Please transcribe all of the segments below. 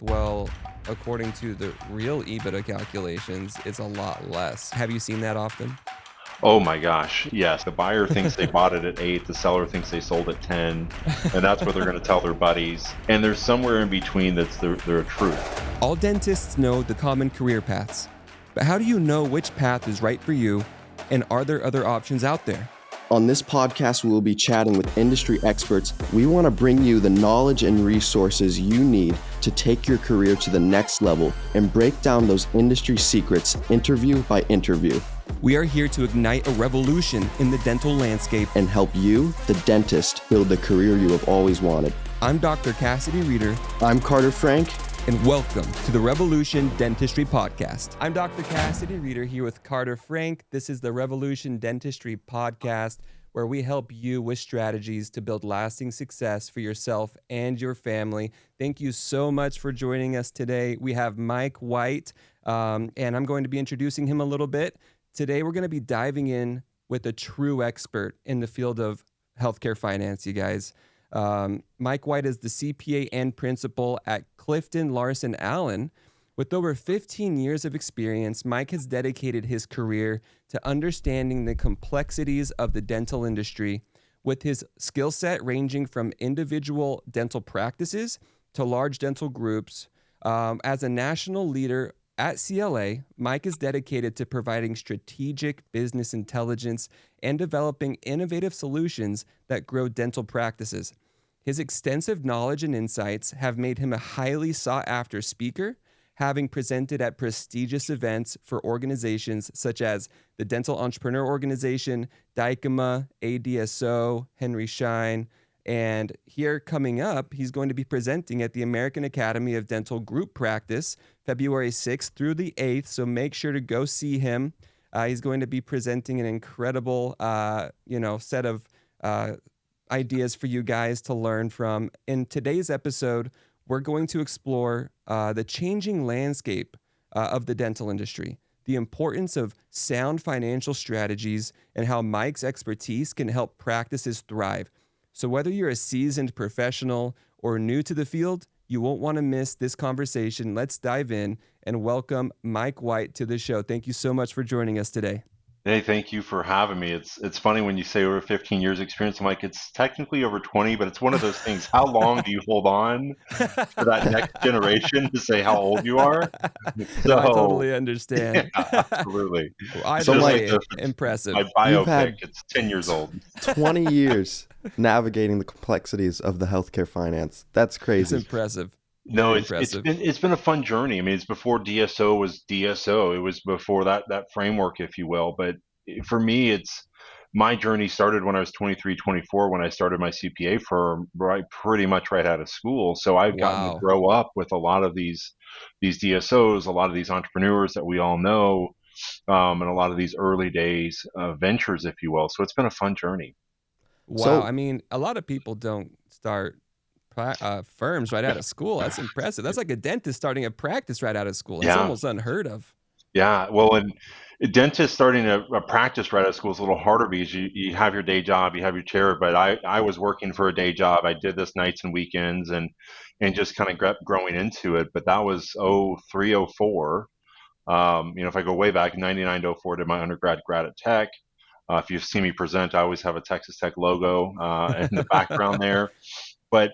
Well, according to the real EBITDA calculations, it's a lot less. Have you seen that often? Oh my gosh, yes. The buyer thinks they bought it at 8, the seller thinks they sold at 10, and that's what they're gonna tell their buddies. And there's somewhere in between that's the truth. All dentists know the common career paths, but how do you know which path is right for you, and are there other options out there? On this podcast, we will be chatting with industry experts. We want to bring you the knowledge and resources you need to take your career to the next level and break down those industry secrets interview by interview. We are here to ignite a revolution in the dental landscape And help you, the dentist, build the career you have always wanted. I'm Dr. Cassidy Reeder, I'm Carter Frank. and welcome to the Revolution Dentistry Podcast. I'm Dr. Cassidy Reeder here with Carter Frank. This is the Revolution Dentistry Podcast, where we help you with strategies to build lasting success for yourself and your family. Thank you so much for joining us today. We have Mike White, and I'm going to be introducing him a little bit. Today, we're going to be diving in with a true expert in the field of healthcare finance, you guys. Mike White is the CPA and principal at Clifton Larson Allen. With over 15 years of experience, Mike has dedicated his career to understanding the complexities of the dental industry, with his skill set ranging from individual dental practices to large dental groups. As a national leader at CLA, Mike is dedicated to providing strategic business intelligence and developing innovative solutions that grow dental practices. His extensive knowledge and insights have made him a highly sought-after speaker, having presented at prestigious events for organizations such as the Dental Entrepreneur Organization, Dykema, ADSO, Henry Schein, and here coming up, he's going to be presenting at the American Academy of Dental Group Practice, February 6th through the 8th. So make sure to go see him. He's going to be presenting an incredible, set of ideas for you guys to learn from. In today's episode, we're going to explore the changing landscape of the dental industry, the importance of sound financial strategies, and how Mike's expertise can help practices thrive. So whether you're a seasoned professional or new to the field, you won't want to miss this conversation. Let's dive in and welcome Mike White to the show. Thank you so much for joining us today. Hey, thank you for having me. It's funny when you say over 15 years experience. I'm like, it's technically over 20, but it's one of those things. How long do you hold on for that next generation to say how old you are? No, I So, totally yeah, understand. absolutely. Either So, Just like Mike, way, impressive. my you've biopic, had it's 10 years old. 20 years navigating the complexities of the healthcare finance. That's It's crazy. impressive. No, Very it's impressive. it's been a fun journey. I mean, it's before DSO was DSO. It was before that framework, if you will. But for me, it's my journey started when I was 23, 24, when I started my CPA firm, right, pretty much right out of school. So I've gotten to Wow. grow up with a lot of these DSOs, a lot of these entrepreneurs that we all know, and a lot of these early days ventures, if you will. So it's been a fun journey. Wow. I So, mean, a lot of people don't start firms right out of school. That's impressive. That's like a dentist starting a practice right out of school. That's Yeah. almost unheard of. Yeah, well, and a dentist starting a practice right out of school is a little harder because you have your day job, you have your chair, but I was working for a day job. I did this nights and weekends and just kind of growing into it. But that was 03, 04. If I go way back, 99 to 04, did my undergrad grad at Tech. If you've seen me present, I always have a Texas Tech logo in the background there. But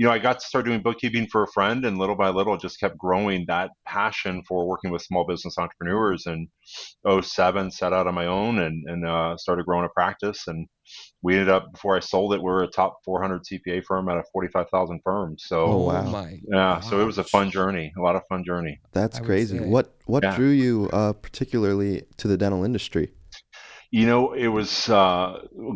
I got to start doing bookkeeping for a friend, and little by little, just kept growing that passion for working with small business entrepreneurs. And '07, set out on my own and started growing a practice. And we ended up, before I sold it, we were a top 400 CPA firm out of 45,000 firms. oh So Oh wow, my yeah, so it was a fun gosh. journey, a lot of fun journey. that's I would crazy. say. What Yeah. drew you particularly to the dental industry? It was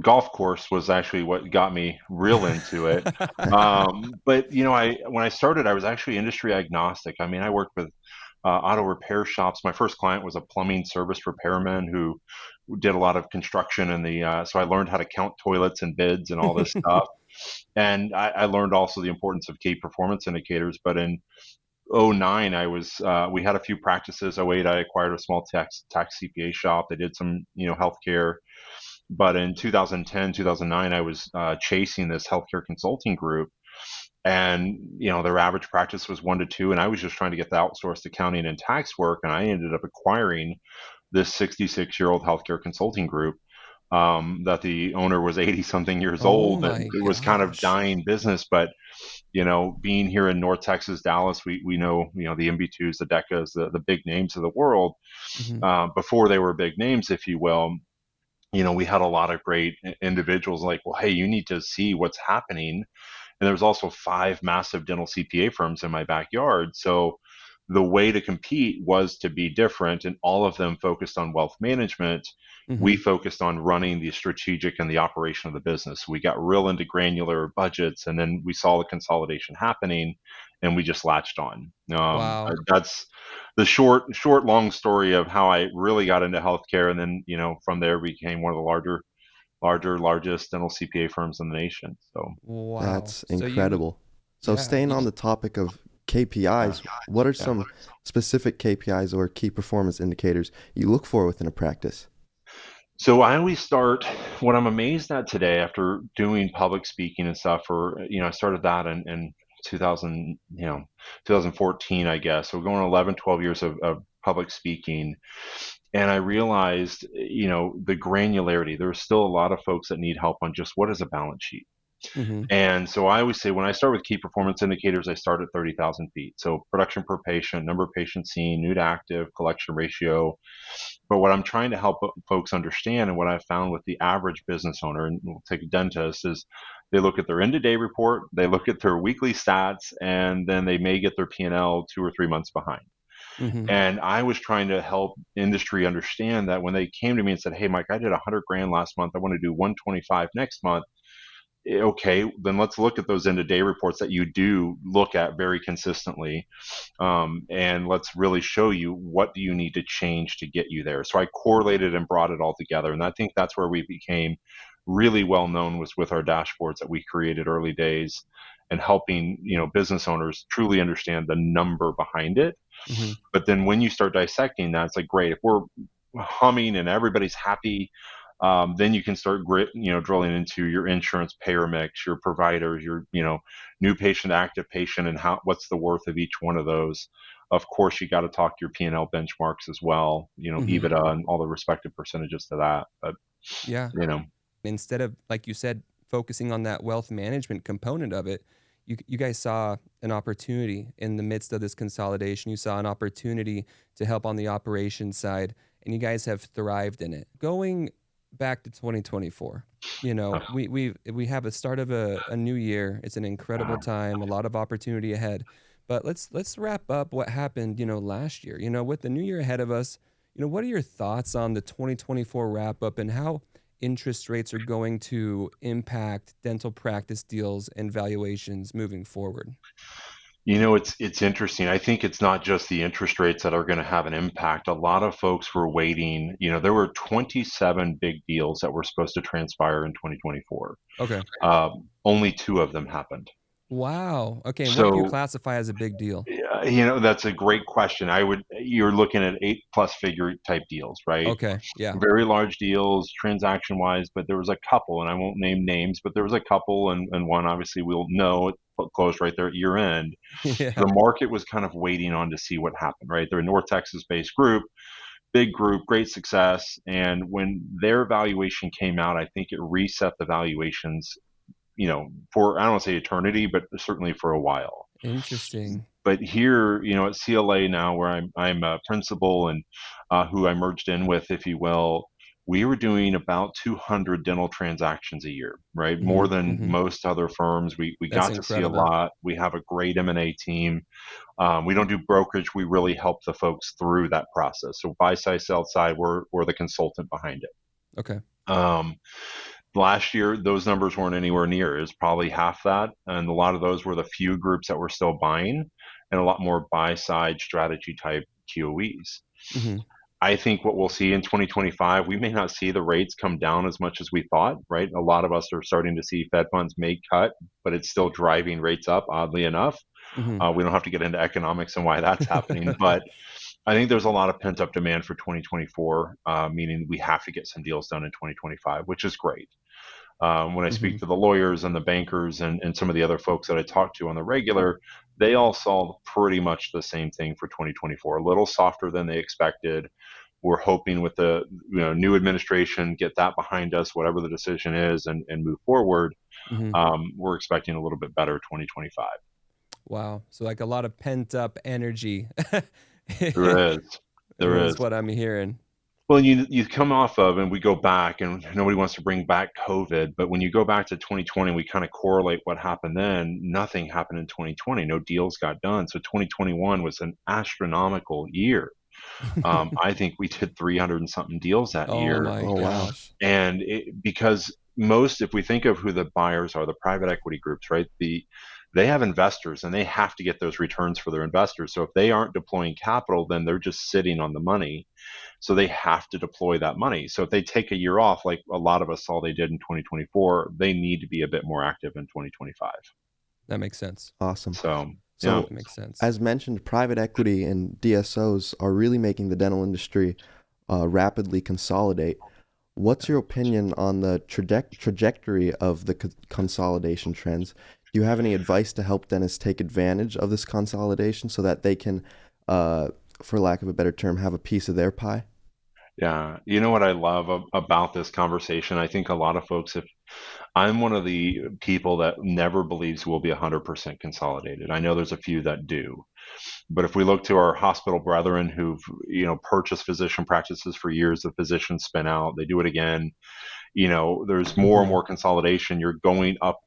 golf course was actually what got me real into it. But I when I started, I was actually industry agnostic. I mean, I worked with auto repair shops. My first client was a plumbing service repairman who did a lot of construction in so I learned how to count toilets and bids and all this stuff. And I learned also the importance of key performance indicators. But in '09, we had a few practices. '08, I acquired a small tax CPA shop. They did some, healthcare. But in 2010, 2009, I was chasing this healthcare consulting group. And their average practice was 1 to 2, and I was just trying to get the outsourced accounting and tax work, and I ended up acquiring this 66-year-old healthcare consulting group, that the owner was 80 something years Oh old. my It was kind of gosh. dying business, but being here in North Texas, Dallas, we know the MB2s, the Decas, the big names of the world, Hmm. before they were big names, if you will. We had a lot of great individuals like, well, hey, you need to see what's happening. And there was also 5 massive dental CPA firms in my backyard. So the way to compete was to be different, and all of them focused on wealth management. We Hmm. focused on running the strategic and the operation of the business. We got real into granular budgets, and then we saw the consolidation happening, and we just latched on. Wow. That's the long story of how I really got into healthcare, and then from there became one of the largest dental CPA firms in the nation. So Wow. That's So you, incredible. So, yeah, staying you, on the topic of KPIs, what are yeah. some specific KPIs or key performance indicators you look for within a practice? So I always start, what I'm amazed at today after doing public speaking and stuff, or I started that in 2000, 2014, I guess. So we're going 11, 12 years of public speaking. And I realized, the granularity. There's still a lot of folks that need help on just what is a balance sheet. hmm And so I always say, when I start with key performance indicators, I start at 30,000 feet. So production per patient, number of patients seen, new to active, collection ratio. But what I'm trying to help folks understand, and what I've found with the average business owner, and we'll take a dentist, is they look at their end-of-day report, they look at their weekly stats, and then they may get their P&L 2 or 3 months behind. hmm And I was trying to help industry understand that when they came to me and said, "Hey, Mike, I did 100 grand last month. I want to do 125 next month." Okay, then let's look at those end-of-day reports that you do look at very consistently, and let's really show you what do you need to change to get you there. So I correlated and brought it all together, and I think that's where we became really well known, was with our dashboards that we created early days, and helping business owners truly understand the number behind it. hmm But then when you start dissecting that, it's like, great, if we're humming and everybody's happy, then you can start drilling into your insurance payer mix, your providers, your new patient, active patient, and what's the worth of each one of those. Of course, you got to talk your P&L benchmarks as well, hmm EBITDA and all the respective percentages to that. But Yeah. you know, Instead of, like you said, focusing on that wealth management component of it, you guys saw an opportunity in the midst of this consolidation. You saw an opportunity to help on the operations side, and you guys have thrived in it. Going back to 2024, uh, we have a start of a new year. It's an incredible time, a lot of opportunity ahead. But let's wrap up what happened, last year. With the new year ahead of us, what are your thoughts on the 2024 wrap up and how interest rates are going to impact dental practice deals and valuations moving forward? it's interesting. I think it's not just the interest rates that are going to have an impact. A lot of folks were waiting. There were 27 big deals that were supposed to transpire in 2024. Okay. Only 2 of them happened. Wow. Okay. And what do you So, classify as a big deal? that's a great question. You're looking at 8+ figure type deals, right? Okay. Yeah. Very large deals, transaction wise, but there was a couple, and I won't name names, but there was a couple, and one obviously we'll know it closed right there at year end. Yeah. The market was kind of waiting on to see what happened, right? They're a North Texas based group, big group, great success. And when their valuation came out, I think it reset the valuations, for, I don't want to say eternity, but certainly for a while. Interesting. But here, at CLA now, where I'm a principal, and who I merged in with, if you will, we were doing about 200 dental transactions a year, right? More Hmm. than Hmm. most other firms. We That's got to see a incredible. lot. We have a great M&A team. We don't do brokerage. We really help the folks through that process. So buy side, sell side, we're the consultant behind it. Okay. Um, Last year, those numbers weren't anywhere near. It was probably half that, and a lot of those were the few groups that were still buying, and a lot more buy side strategy type QOEs. Hmm. I think what we'll see in 2025, we may not see the rates come down as much as we thought, right? A lot of us are starting to see Fed funds may cut, but it's still driving rates up, oddly enough. Hmm. We don't have to get into economics and why that's happening, but I think there's a lot of pent up demand for 2024, meaning we have to get some deals done in 2025, which is great. When I speak to the lawyers and the bankers and some of the other folks that I talk to on the regular, they all saw pretty much the same thing for 2024, a little softer than they expected. We're hoping with the new administration, get that behind us, whatever the decision is, and move forward. Mm-hmm. We're expecting a little bit better 2025. Wow. So like a lot of pent up energy There is. There is is. what I'm hearing. Well, you come off of, and we go back, and nobody wants to bring back COVID, but when you go back to 2020, we kind of correlate what happened then. Nothing happened in 2020. No deals got done. So 2021 was an astronomical year. I think we did 300 and something deals that Oh year. my Oh, wow. gosh. And because if we think of who the buyers are, the private equity groups, right? They have investors and they have to get those returns for their investors. So if they aren't deploying capital, then they're just sitting on the money. So they have to deploy that money. So if they take a year off, like a lot of us saw they did in 2024, they need to be a bit more active in 2025. That makes sense. Awesome. So, So, That makes sense. as mentioned, private equity and DSOs are really making the dental industry rapidly consolidate. What's your opinion on the trajectory of the consolidation trends? Do you have any advice to help dentists take advantage of this consolidation so that they can, for lack of a better term, have a piece of their pie? yeah, you know what I love about this conversation? I think a lot of folks, if I'm one of the people that never believes we'll be 100% consolidated. I know there's a few that do. But if we look to our hospital brethren who've, purchased physician practices for years, the physicians spin out, they do it again. There's more and Mm-hmm. more consolidation. You're going up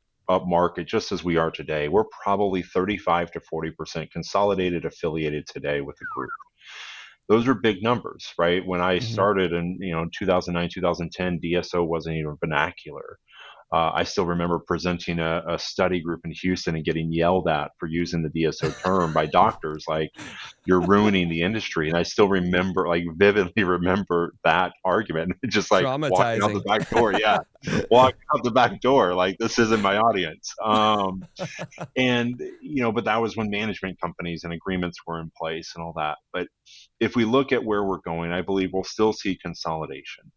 market just as we are today. We're probably 35 to 40% consolidated affiliated today with the group. Those are big numbers, right? When I Mm-hmm. started in 2009, 2010, DSO wasn't even vernacular. I still remember presenting a study group in Houston and getting yelled at for using the DSO term by doctors, like you're ruining the industry. And I still remember, like vividly remember that argument, just like walking out the Traumatizing. back door. Yeah, walking out the back door, like this isn't my audience. And but that was when management companies and agreements were in place and all that. But if we look at where we're going, I believe we'll still see consolidation.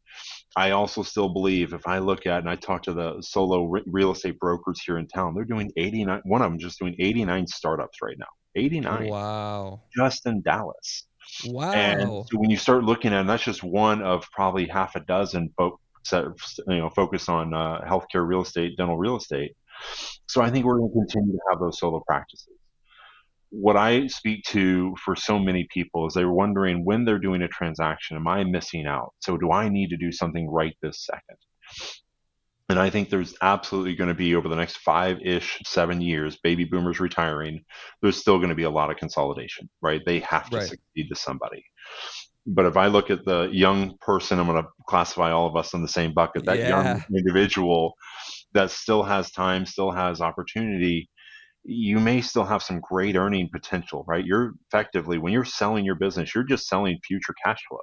I also still believe if I look at and I talk to the solo real estate brokers here in town, they're doing 89. One of them just doing 89 startups right now. 89 Wow. just in Dallas. And Wow. so when you start looking at, and that's just one of probably half a dozen folks that focus on healthcare real estate, dental real estate. So I think we're going to continue to have those solo practices. What I speak to for so many people is they're wondering when they're doing a transaction, am I missing out? So do I need to do something right this second? And I think there's absolutely going to be over the next 5-ish, 7 years, baby boomers retiring, there's still going to be a lot of consolidation, right? They have to Right. succeed to somebody. But if I look at the young person, I'm going to classify all of us in the same bucket, that young Yeah. individual that still has time, still has opportunity, you may still have some great earning potential, right? You're effectively, when you're selling your business, you're just selling future cash flow.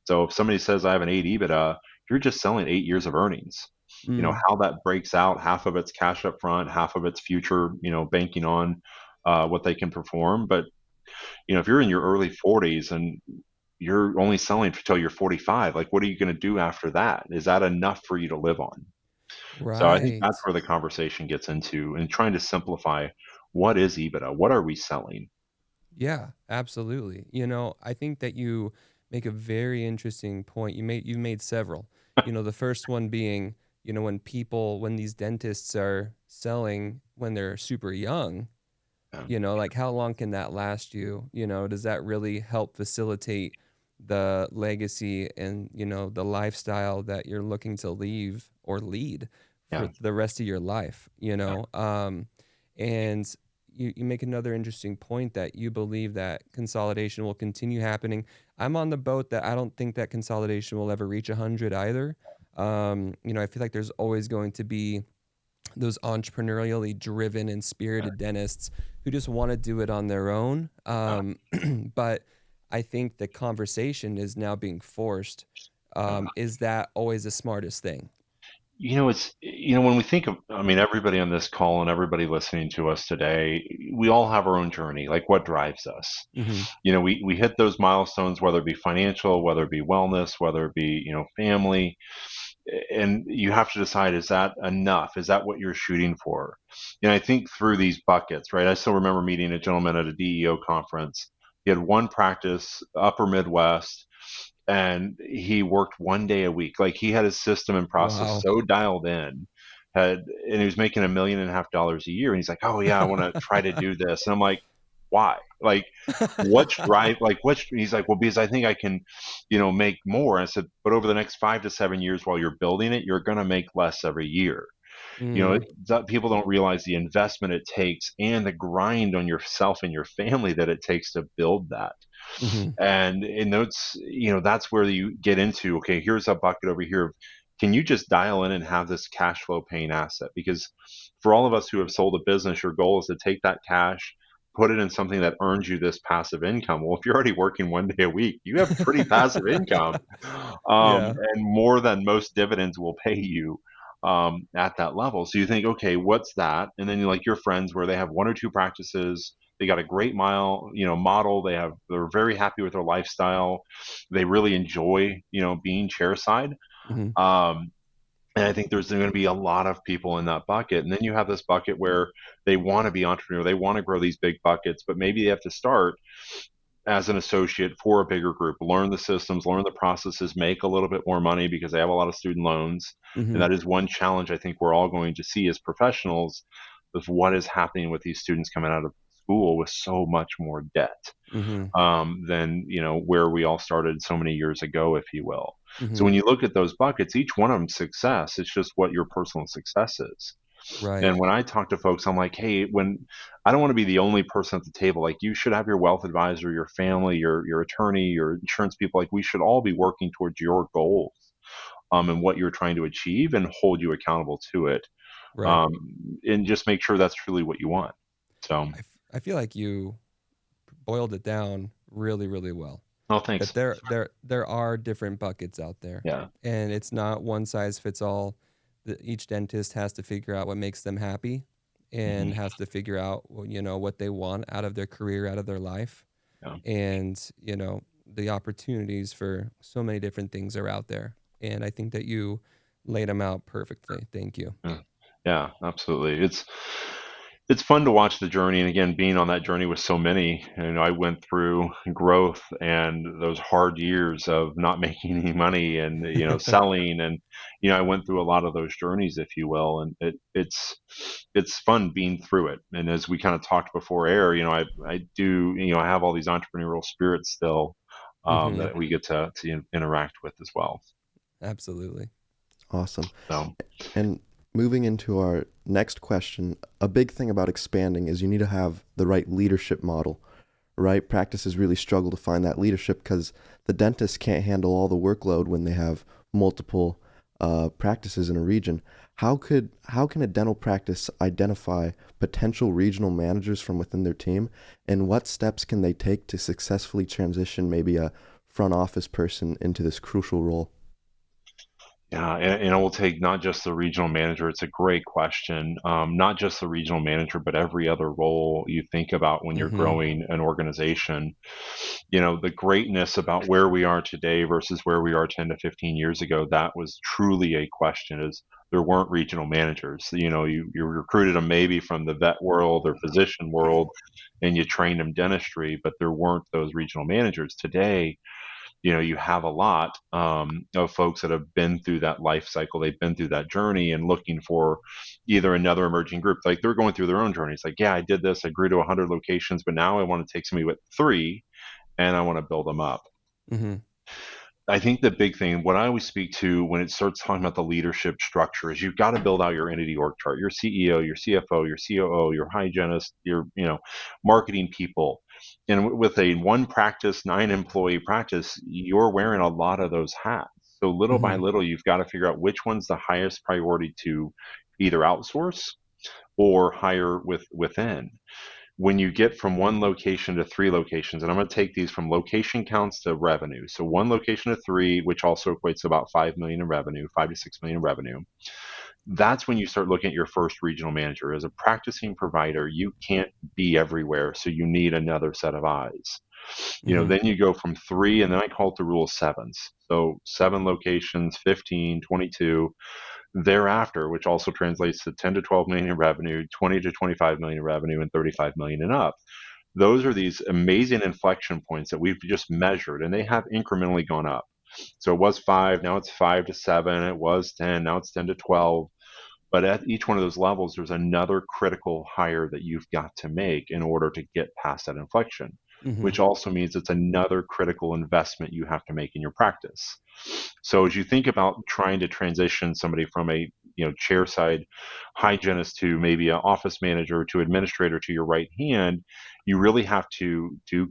So if somebody says I have an 8 EBITDA, you're just selling 8 years of earnings. Mm. How that breaks out, half of it's cash up front, half of it's future, banking on what they can perform. But, if you're in your early 40s and you're only selling until you're 45, like what are you going to do after that? Is that enough for you to live on? So I think Right. that's where the conversation gets into and trying to simplify what is EBITDA? What are we selling? Yeah, absolutely. I think that you make a very interesting point. You've made several. The first one being, when these dentists are selling when they're super young, like how long can that last you? Does that really help facilitate the legacy and, the lifestyle that you're looking to leave or lead for Yeah. the rest of your life, and you make another interesting point that you believe that consolidation will continue happening. I'm on the boat that I don't think that consolidation will ever reach 100 either. I feel like there's always going to be those entrepreneurially driven and spirited dentists who just want to do it on their own. But I think the conversation is now being forced. Is that always the smartest thing? It's when we think of, I mean, everybody on this call and everybody listening to us today, we all have our own journey, like what drives us. Mm-hmm. We hit those milestones, whether it be financial, whether it be wellness, whether it be family. And you have to decide, is that enough? Is that what you're shooting for? And I think through these buckets, right? I still remember meeting a gentleman at a DEO conference. He had one practice, upper Midwest, and he worked 1 day a week. Like, he had his system and process Wow. so dialed in, and he was making $1.5 million a year. And he's like, "Oh yeah, I want to try to do this." And I'm like, "Why? Like, what's right? Like, what's?" He's like, "Well, because I think I can, make more." I said, "But over the next 5 to 7 years, while you're building it, you're going to make less every year." Mm, People don't realize the investment it takes and the grind on yourself and your family that it takes to build that. mm-hmm. And in those, that's where you get into, okay, here's a bucket over here. Can you just dial in and have this cash flow paying asset? Because for all of us who have sold a business, your goal is to take that cash, put it in something that earns you this passive income. Well, if you're already working 1 day a week, you have pretty passive income, Yeah. and more than most dividends will pay you at that level. So you think, okay, what's that? And then you like your friends where they have one or two practices, they got a great model. They're very happy with their lifestyle. They really enjoy, being chairside. Mm-hmm. Um, and I think there's going to be a lot of people in that bucket. And then you have this bucket where they want to be entrepreneur. They want to grow these big buckets, but maybe they have to start as an associate for a bigger group, learn the systems, learn the processes, make a little bit more money because they have a lot of student loans. And Mm-hmm. that is one challenge I think we're all going to see as professionals, of what is happening with these students coming out of school with so much more debt, Mm-hmm. than where we all started so many years ago, if you will. So Mm-hmm. when you look at those buckets, each one of them success. It's just what your personal success is. Right. And when I talk to folks, I'm like, hey, when I don't want to be the only person at the table. Like, you should have your wealth advisor, your family, your attorney, your insurance people. Like, we should all be working towards your goals, and what you're trying to achieve, and hold you accountable to it, Right. um, and just make sure that's truly what you want. So, I feel like you boiled it down really, really well. oh, That thanks. there are different buckets out there, Yeah. and it's not one size fits all. Each dentist has to figure out what makes them happy, and Hmm. has to figure out what they want out of their career, out of their life, Yeah. and the opportunities for so many different things are out there. And I think that you laid them out perfectly. Thank you. Yeah, yeah, absolutely. It's fun to watch the journey, and again, being on that journey with so many. I went through growth and those hard years of not making any money, and selling, and I went through a lot of those journeys, if you will, and it's fun being through it. And as we kind of talked before air, I do, I have all these entrepreneurial spirits still, Hmm. that we get to interact with as well. Absolutely. Awesome. So. And moving into our next question, a big thing about expanding is you need to have the right leadership model, right? Practices really struggle to find that leadership because the dentist can't handle all the workload when they have multiple practices in a region. How can a dental practice identify potential regional managers from within their team, and what steps can they take to successfully transition maybe a front office person into this crucial role? Yeah, and I will take not just the regional manager. It's a great question. Not just the regional manager, but every other role you think about when you're Hmm. growing an organization. The greatness about where we are today versus where we are 10 to 15 years ago, that was truly a question, is there weren't regional managers. You recruited them maybe from the vet world or physician world, and you trained them dentistry, but there weren't those regional managers. Today, you have a lot, of folks that have been through that life cycle. They've been through that journey and looking for either another emerging group. Like, they're going through their own journeys. Like, yeah, I did this. I grew to 100 locations, but now I want to take somebody with 3 and I want to build them up. Hmm. I think the big thing, what I always speak to when it starts talking about the leadership structure, is you've got to build out your entity org chart, your CEO, your CFO, your COO, your hygienist, your marketing people. And with a one practice, 9 employee practice, you're wearing a lot of those hats. So little by Hmm. little, you've got to figure out which one's the highest priority to either outsource or hire within. When you get from one location to 3 locations, and I'm going to take these from location counts to revenue. So one location to 3, which also equates to about 5 million in revenue, 5 to 6 million in revenue. That's when you start looking at your first regional manager. As a practicing provider, you can't be everywhere, so you need another set of eyes. Mm-hmm. Then you go from 3, and then I call it the rule of sevens. So 7 locations, 15, 22 thereafter, which also translates to 10 to 12 million in revenue, 20 to 25 million in revenue, and 35 million and up. Those are these amazing inflection points that we've just measured, and they have incrementally gone up. So it was 5, now it's 5 to 7, it was 10, now it's 10 to 12. But at each one of those levels, there's another critical hire that you've got to make in order to get past that inflection, Mm-hmm. which also means it's another critical investment you have to make in your practice. So as you think about trying to transition somebody from a chair side hygienist to maybe an office manager to administrator to your right hand, you really have to do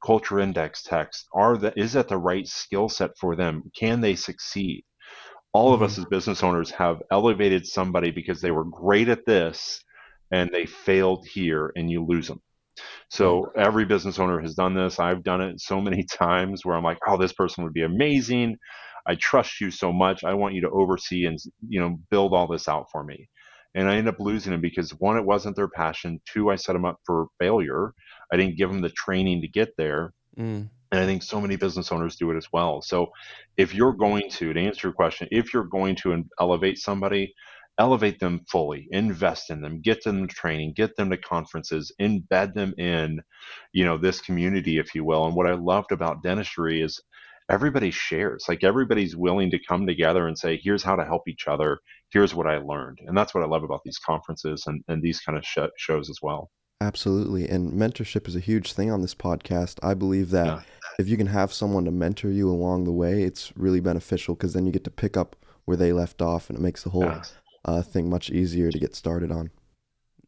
culture index text. Is that the right skill set for them? Can they succeed? All of Mm-hmm. us as business owners have elevated somebody because they were great at this and they failed here, and you lose them. Right. So every business owner has done this. I've done it so many times where I'm like, oh, this person would be amazing. I trust you so much. I want you to oversee and build all this out for me. And I end up losing them because, one, it wasn't their passion. Two, I set them up for failure. I didn't give them the training to get there. Mm. And I think so many business owners do it as well. So if you're going to answer your question, if you're going to elevate somebody, elevate them fully, invest in them, get them training, get them to conferences, embed them in, this community, if you will. And what I loved about dentistry is everybody shares, like everybody's willing to come together and say, here's how to help each other. Here's what I learned. And that's what I love about these conferences and these kind of shows as well. Absolutely. And mentorship is a huge thing on this podcast. I believe that Yeah. if you can have someone to mentor you along the way, it's really beneficial because then you get to pick up where they left off and it makes the whole Yeah. thing much easier to get started on.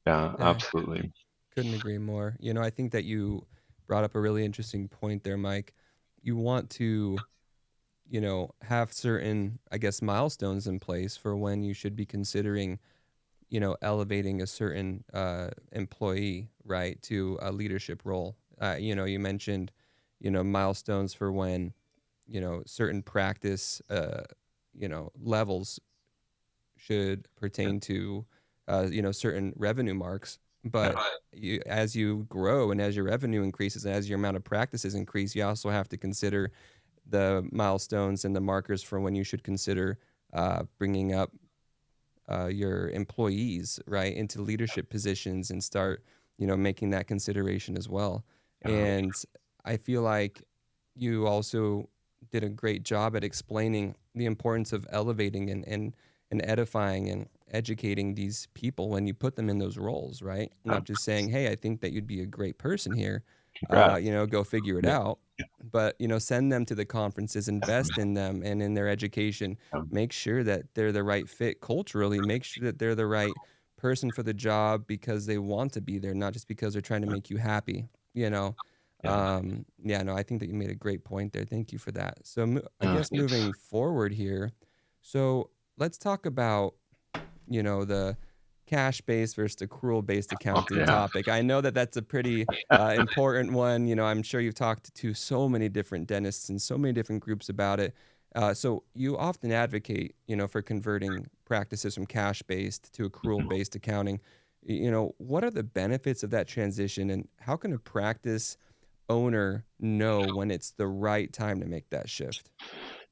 Yeah, Yeah. absolutely. Couldn't agree more. I think that you brought up a really interesting point there, Mike. You want to, have certain, I guess, milestones in place for when you should be considering, elevating a certain employee, right, to a leadership role. You mentioned, milestones for when, certain practice, levels should pertain to, certain revenue marks. But as you grow and as your revenue increases and as your amount of practices increase, you also have to consider the milestones and the markers for when you should consider bringing up your employees, right, into leadership positions and start, making that consideration as well. Yeah. And I feel like you also did a great job at explaining the importance of elevating and edifying and educating these people when you put them in those roles, right? Yeah. Not just saying, hey, I think that you'd be a great person here, Congrats. go figure it Yeah. out. But, send them to the conferences, invest in them and in their education, make sure that they're the right fit culturally, make sure that they're the right person for the job because they want to be there, not just because they're trying to make you happy, you know. Yeah. Yeah, no, I think that you made a great point there. Thank you for that. So I Yeah. guess moving forward here, so let's talk about, the cash-based versus accrual-based accounting Yeah. topic. I know that that's a pretty important one. I'm sure you've talked to so many different dentists and so many different groups about it. So you often advocate, for converting practices from cash-based to accrual-based accounting. What are the benefits of that transition, and how can a practice owner know when it's the right time to make that shift?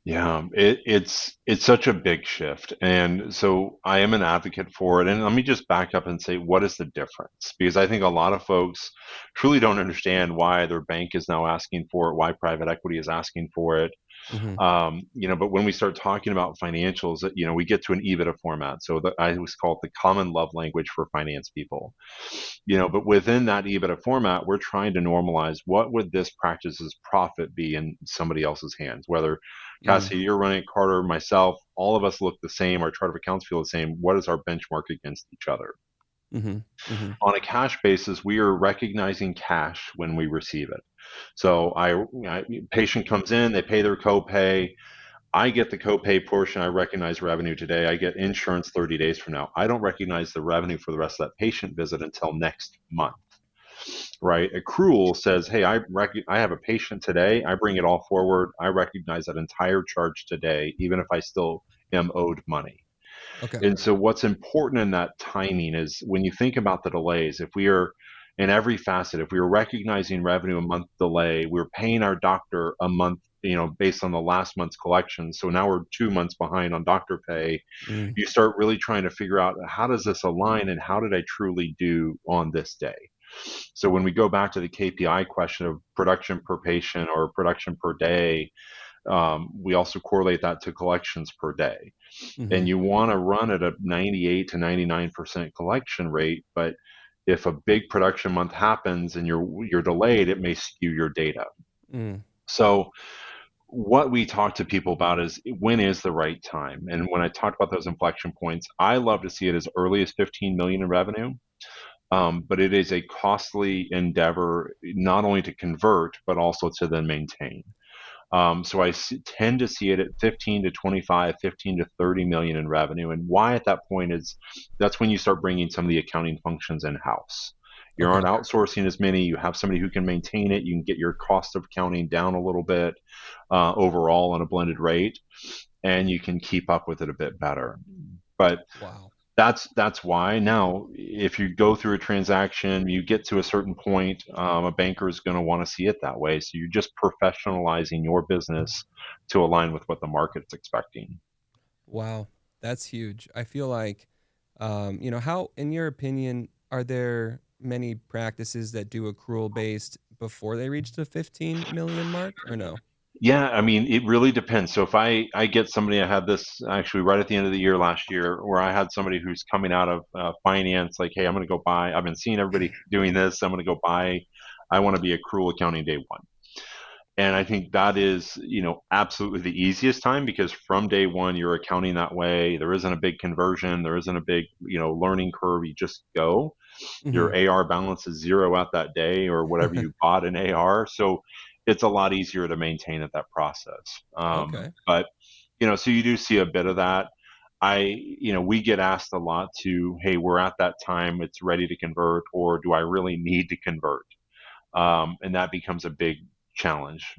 Yeah, it's such a big shift, and so I am an advocate for it. And let me just back up and say, what is the difference? Because I think a lot of folks truly don't understand why their bank is now asking for it, why private equity is asking for it. Mm-hmm. But when we start talking about financials, we get to an EBITDA format. So I always call it the common love language for finance people. But within that EBITDA format, we're trying to normalize what would this practice's profit be in somebody else's hands. Whether Mm-hmm. Cassie, you're running it, Carter, myself, all of us look the same. Our chart of accounts feel the same. What is our benchmark against each other? Mm-hmm. Mm-hmm. On a cash basis, we are recognizing cash when we receive it. So patient comes in, they pay their copay. I get the copay portion. I recognize revenue today. I get insurance 30 days from now. I don't recognize the revenue for the rest of that patient visit until next month, right? Accrual says, hey, I have a patient today. I bring it all forward. I recognize that entire charge today, even if I still am owed money. Okay. And so what's important in that timing is when you think about the delays, if we are in every facet, if we were recognizing revenue a month delay, we're paying our doctor a month, based on the last month's collection. So now we're 2 months behind on doctor pay. Mm, You start really trying to figure out how does this align and how did I truly do on this day? So when we go back to the KPI question of production per patient or production per day, we also correlate that to collections per day. mm-hmm. And you want to run at a 98 to 99% collection rate, but if a big production month happens and you're delayed, it may skew your data. Mm, So what we talk to people about is when is the right time. And when I talk about those inflection points, I love to see it as early as 15 million in revenue. But it is a costly endeavor not only to convert but also to then maintain. So tend to see it at 15 to 25, 15 to 30 million in revenue. And why at that point is that's when you start bringing some of the accounting functions in house. You okay. aren't outsourcing as many. You have somebody who can maintain it. You can get your cost of accounting down a little bit overall on a blended rate, and you can keep up with it a bit better. But Wow. that's why now, if you go through a transaction, you get to a certain point, a banker is going to want to see it that way. So you're just professionalizing your business to align with what the market's expecting. Wow. That's huge. I feel like, how, in your opinion, are there many practices that do accrual based before they reach the 15 million mark or no? Yeah, I mean, it really depends. So if I get somebody, I had this actually right at the end of the year last year, where I had somebody who's coming out of finance, like, hey, I'm going to go buy. I've been seeing everybody doing this. I'm going to go buy. I want to be accrual accounting day one. And I think that is, absolutely the easiest time because from day one, you're accounting that way. There isn't a big conversion. There isn't a big, learning curve. You just go. Mm-hmm. Your AR balance is zero out that day or whatever you bought in AR. So it's a lot easier to maintain at that process. Okay. But, so you do see a bit of that. We get asked a lot to, hey, we're at that time. It's ready to convert, or do I really need to convert? And that becomes a big challenge.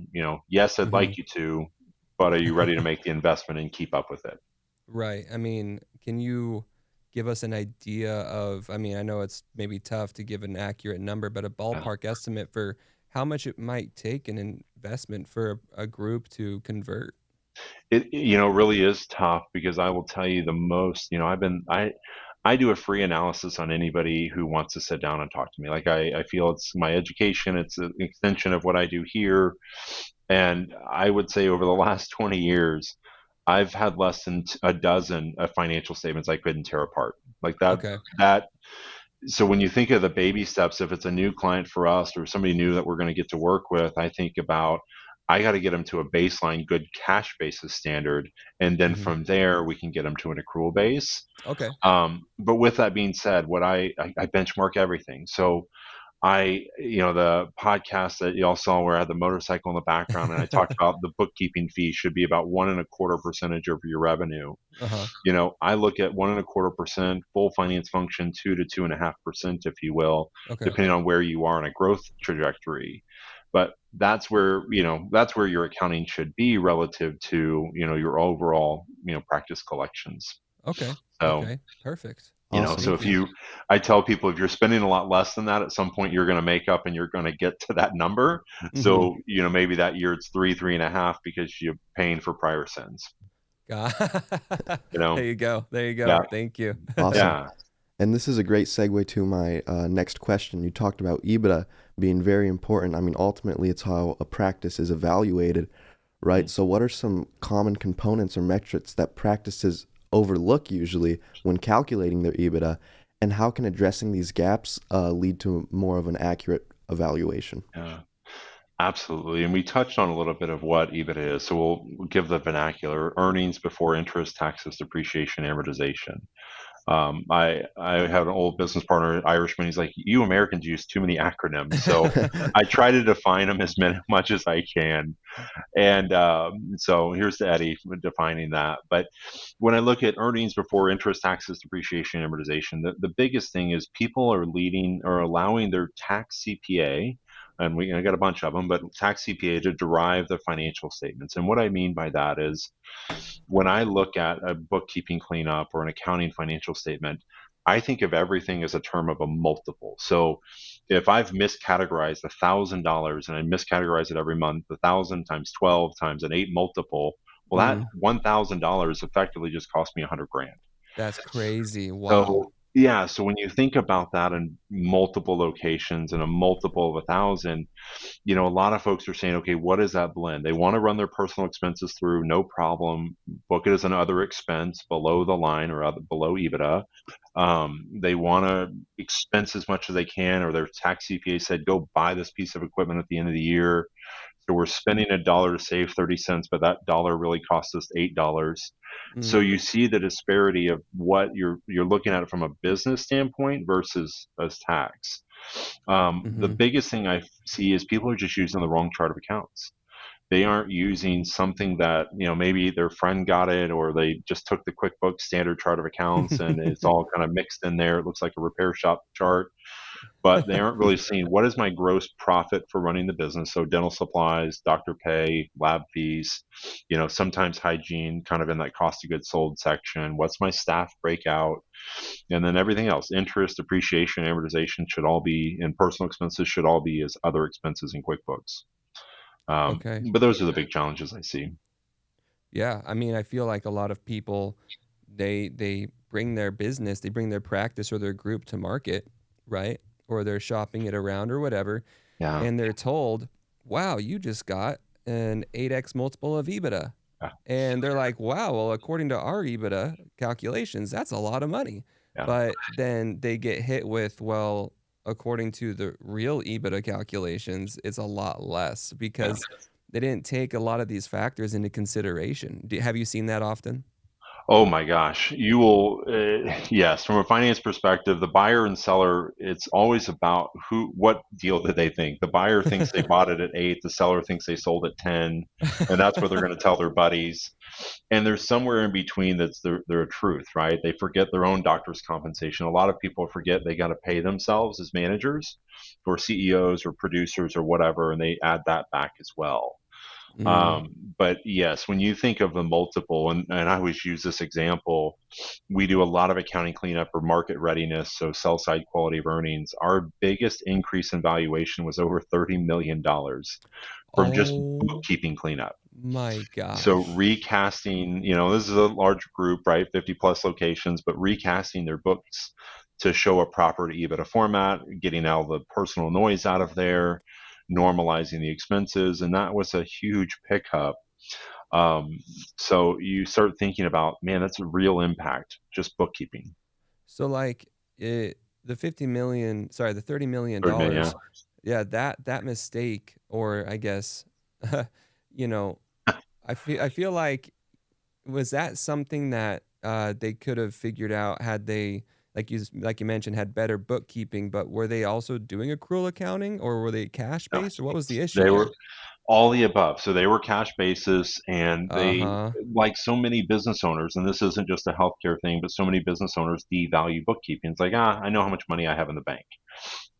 Yes, I'd Mm-hmm. like you to, but are you ready to make the investment and keep up with it? Right. I mean, can you give us an idea of, I know it's maybe tough to give an accurate number, but a Yeah. ballpark estimate for how much it might take an investment for a group to convert? It really is tough because I will tell you the most. I do a free analysis on anybody who wants to sit down and talk to me. Like I feel it's my education, it's an extension of what I do here, and I would say over the last 20 years, I've had less than a dozen of financial statements I couldn't tear apart. Like that Okay. that so when you think of the baby steps, if it's a new client for us or somebody new that we're going to get to work with, I think about I got to get them to a baseline good cash basis standard, and then Hmm. from there we can get them to an accrual base. Okay. But with that being said, what I benchmark everything. So the podcast that y'all saw where I had the motorcycle in the background, and I talked about the bookkeeping fee should be about 1.25% of your revenue. Uh-huh. I look at 1.25%, full finance function, 2 to 2.5%, if you will, Okay. depending on where you are in a growth trajectory. But that's where your accounting should be relative to, your overall, practice collections. Okay. So, Okay. Perfect. Awesome. so Thank if you. I tell people if you're spending a lot less than that, at some point you're going to make up and you're going to get to that number. Hmm. So, maybe that year it's 3.5 because you're paying for prior sins, God. you know? There you go. There you Yeah. go. Thank you. Awesome. Yeah. And this is a great segue to my next question. You talked about EBITDA being very important. I mean, ultimately, it's how a practice is evaluated, right? So, what are some common components or metrics that practices overlook usually when calculating their EBITDA? And how can addressing these gaps lead to more of an accurate evaluation? Yeah. Absolutely. And we touched on a little bit of what EBITDA is. So we'll give the vernacular: earnings before interest, taxes, depreciation, amortization. I had an old business partner, Irishman. He's like, "You Americans use too many acronyms." So I try to define them as much as I can. And so here's to Eddie defining that. But when I look at earnings before interest, taxes, depreciation, amortization, the biggest thing is people are leading or allowing their tax CPA and I got a bunch of them, but tax CPA to derive the financial statements. And what I mean by that is when I look at a bookkeeping cleanup or an accounting financial statement, I think of everything as a term of a multiple. So if I've miscategorized $1,000 and I miscategorize it every month, 1,000 times 12 times an 8 multiple, well, that Mm, $1,000 effectively just cost me 100 grand. that's crazy. Wow. So yeah, so when you think about that in multiple locations and a multiple of 1,000, a lot of folks are saying, okay, what is that blend? They want to run their personal expenses through, no problem. Book it as another expense below the line or below EBITDA. They want to expense as much as they can, or their tax CPA said, go buy this piece of equipment at the end of the year. So we're spending $1 to save 30 cents, but that dollar really cost us $8. So Mm, you see the disparity of what you're looking at it from a business standpoint versus as tax. The mm-hmm. biggest thing I see is people are just using the wrong chart of accounts. They aren't using something that, maybe their friend got it or they just took the QuickBooks standard chart of accounts and it's all kind of mixed in there. It looks like a repair shop chart, but they aren't really seeing what is my gross profit for running the business. So dental supplies, doctor pay, lab fees, sometimes hygiene kind of in that cost of goods sold section. What's my staff breakout? And then everything else, interest, depreciation, amortization should all be, and personal expenses should all be as other expenses in QuickBooks. Okay. But those are the big challenges I see. Yeah, I mean, I feel like a lot of people they bring their business, they bring their practice or their group to market, right? Or they're shopping it around or whatever, Yeah. and they're told, "Wow, you just got an 8x multiple of EBITDA." Yeah. And they're like, "Wow, well, according to our EBITDA calculations, that's a lot of money." Yeah. But then they get hit with, well, according to the real EBITDA calculations, it's a lot less Yeah. because they didn't take a lot of these factors into consideration. Have you seen that often? Oh my gosh. You will, yes, from a finance perspective, the buyer and seller, it's always about what deal did they think? The buyer thinks they bought it at 8, the seller thinks they sold at 10, and that's what they're going to tell their buddies. And there's somewhere in between that's their truth, right? They forget their own doctor's compensation. A lot of people forget they got to pay themselves as managers or CEOs or producers or whatever, and they add that back as well. Mm. But yes, when you think of the multiple, and I always use this example, we do a lot of accounting cleanup or market readiness, so sell side quality of earnings. Our biggest increase in valuation was over $30 million from just Oh bookkeeping cleanup. my So gosh. recasting, this is a large group, right? 50 plus locations, but recasting their books to show a proper EBITDA format, getting all the personal noise out of there, normalizing the expenses, and that was a huge pickup. Um, so you start thinking about, man, that's a real impact, just bookkeeping. So like the 50 million, sorry, the 30 million 30 million, yeah. dollars, yeah, that mistake or I guess you know, I feel like was that something that they could have figured out had they like you mentioned had better bookkeeping, but were they also doing accrual accounting or were they cash No, based or what was the issue they were there? all the above. So they were cash basis, and they, Uh-huh. like so many business owners, and this isn't just a healthcare thing, but so many business owners devalue bookkeeping. It's like, I know how much money I have in the bank,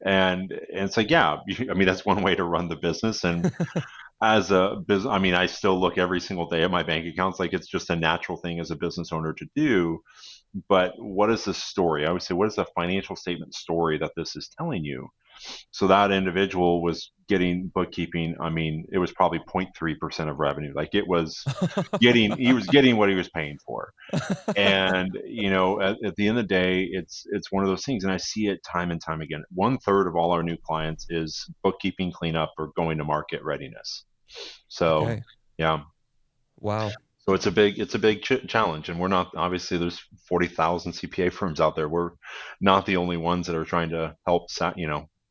and it's like, yeah, I mean that's one way to run the business. And as a business, I mean, I still look every single day at my bank accounts like it's just a natural thing as a business owner to do. But what is the story? I would say, what is the financial statement story that this is telling you? So that individual was getting bookkeeping. I mean, it was probably 0.3% of revenue. Like he was getting what he was paying for. And at the end of the day, it's one of those things, and I see it time and time again. 1/3 of all our new clients is bookkeeping cleanup or going to market readiness. So Okay. yeah, Wow. so it's a big challenge, and we're not, obviously there's 40,000 CPA firms out there. We're not the only ones that are trying to help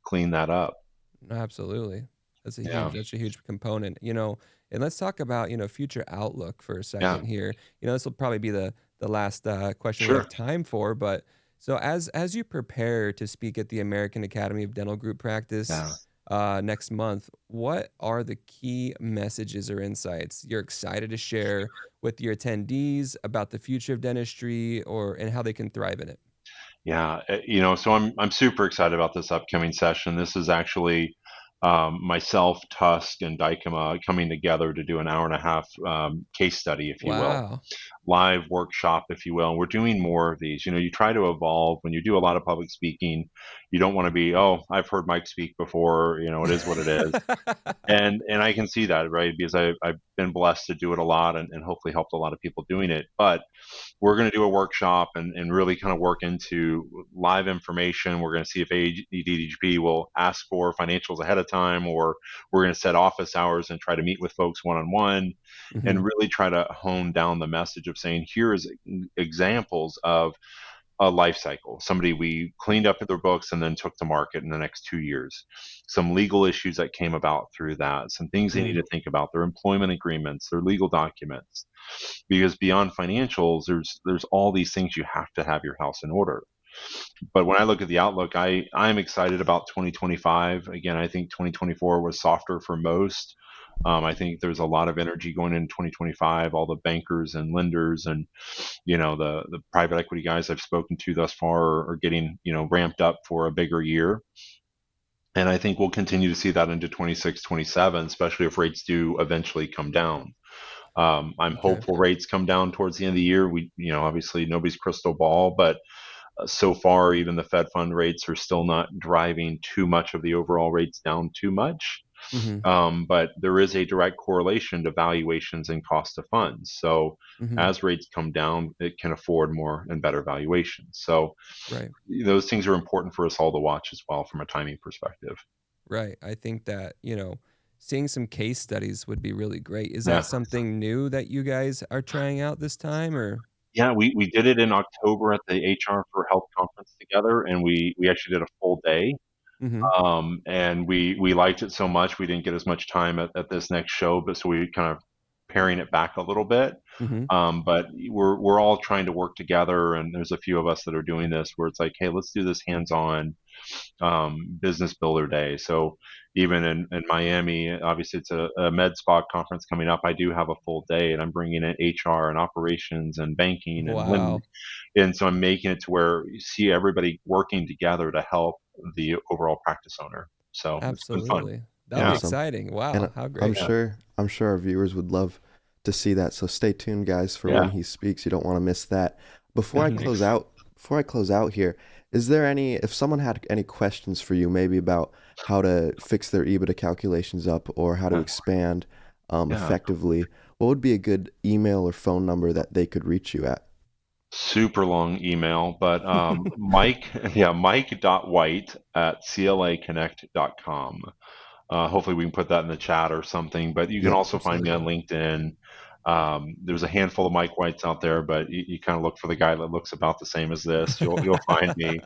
clean that up. Absolutely. Yeah, That's a huge component, and let's talk about, future outlook for a yeah, second here. This will probably be the last question we sure, have time for, but so as you prepare to speak at the American Academy of Dental Group Practice yeah. next month, what are the key messages or insights you're excited to share with your attendees about the future of dentistry or and how they can thrive in it? Yeah, so I'm super excited about this upcoming session. This is actually myself, Tusk, and Dykema coming together to do an hour-and-a-half case study, if you will, Wow. live workshop, if you will. And we're doing more of these. You try to evolve. When you do a lot of public speaking, you don't want to be, oh, I've heard Mike speak before. It is what it is. And I can see that, right? Because I've been blessed to do it a lot and hopefully helped a lot of people doing it. But we're going to do a workshop and really kind of work into live information. We're going to see if ADHP will ask for financials ahead of time, or we're going to set office hours and try to meet with folks one-on-one Mm-hmm. and really try to hone down the message of saying, here is examples of a life cycle. Somebody we cleaned up their books and then took to market in the next 2 years. Some legal issues that came about through that. Some things they need to think about. Their employment agreements, their legal documents. Because beyond financials, there's all these things you have to have your house in order. But when I look at the outlook, I'm excited about 2025. Again, I think 2024 was softer for most. I think there's a lot of energy going into 2025. All the bankers and lenders and the private equity guys I've spoken to thus far are getting ramped up for a bigger year. And I think we'll continue to see that into 26, 27, especially if rates do eventually come down. I'm Okay. hopeful rates come down towards the end of the year. We, obviously nobody's crystal ball, but so far, even the Fed fund rates are still not driving too much of the overall rates down too much. Mm-hmm. But there is a direct correlation to valuations and cost of funds. So Mm-hmm. as rates come down, it can afford more and better valuations. So Right. those things are important for us all to watch as well from a timing perspective. Right. I think that, seeing some case studies would be really great. Is Yeah. that something new that you guys are trying out this time, or? Yeah, we did it in October at the HR for Health conference together, and we actually did a full day. Mm-hmm. And we liked it so much we didn't get as much time at this next show, but so we kind of paring it back a little bit. Mm-hmm. But we're all trying to work together, and there's a few of us that are doing this where it's like, hey, let's do this hands-on business builder day. So even in Miami, obviously it's a med spa conference coming up. I do have a full day, and I'm bringing in HR and operations and banking and lending. Wow. And so I'm making it to where you see everybody working together to help the overall practice owner. So it's been fun. Absolutely. That'll be Yeah. exciting. Wow. And How I'm great. sure our viewers would love to see that. So stay tuned, guys, for Yeah. when he speaks. You don't want to miss that. Before I Mhm. close out here, is there if someone had any questions for you, maybe about how to fix their EBITDA calculations up or how to Yeah. expand Yeah. effectively, what would be a good email or phone number that they could reach you at? Super long email, but mike.white@claconnect.com. Hopefully we can put that in the chat or something, but you can Yep, also find me on LinkedIn. There's a handful of Mike Whites out there, but you kind of look for the guy that looks about the same as this. You'll find me.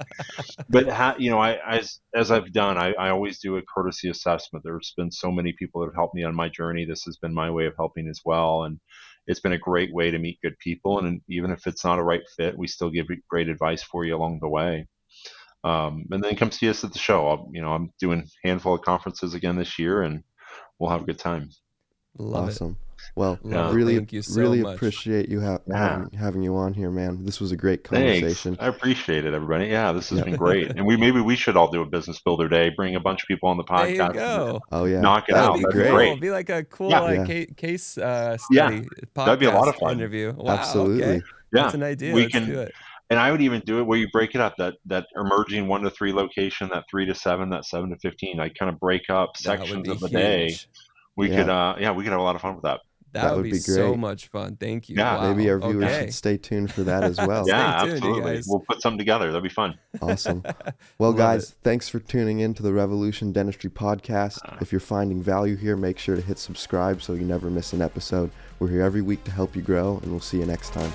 But as I've done, I always do a courtesy assessment. There's been so many people that have helped me on my journey. This has been my way of helping as well, and it's been a great way to meet good people. And even if it's not a right fit, we still give great advice for you along the way. And then come see us at the show. I'm doing a handful of conferences again this year, and we'll have a good time. Love Awesome. Well, Love really, it. Thank you so really much. appreciate you Yeah. having you on here, man. This was a great Thanks. conversation. I appreciate it, everybody. Yeah, this has Yeah. been great. And maybe we should all do a business builder day, bring a bunch of people on the There you podcast, and go. Oh yeah, knock it that out. would be That'd great. be Cool. great. It'd be like a cool Yeah. Yeah. case Yeah. study That'd be a lot of podcast fun. interview. Wow. Absolutely. Okay. Yeah. That's an idea. We Let's can, do it. and I would even do it where you break it up, that emerging 1 to 3 location, that 3 to 7, that 7 to 15. I kind of break up That would sections be of the day. huge. We Yeah. could, we could have a lot of fun with that. That would be so great. much fun. Thank you. Yeah. Wow. Maybe our viewers Okay. should stay tuned for that as well. Stay Yeah, tuned, you absolutely. guys. We'll put something together. That'd be fun. Awesome. Well, Love guys, it. thanks for tuning in to the Revolution Dentistry Podcast. If you're finding value here, make sure to hit subscribe so you never miss an episode. We're here every week to help you grow, and we'll see you next time.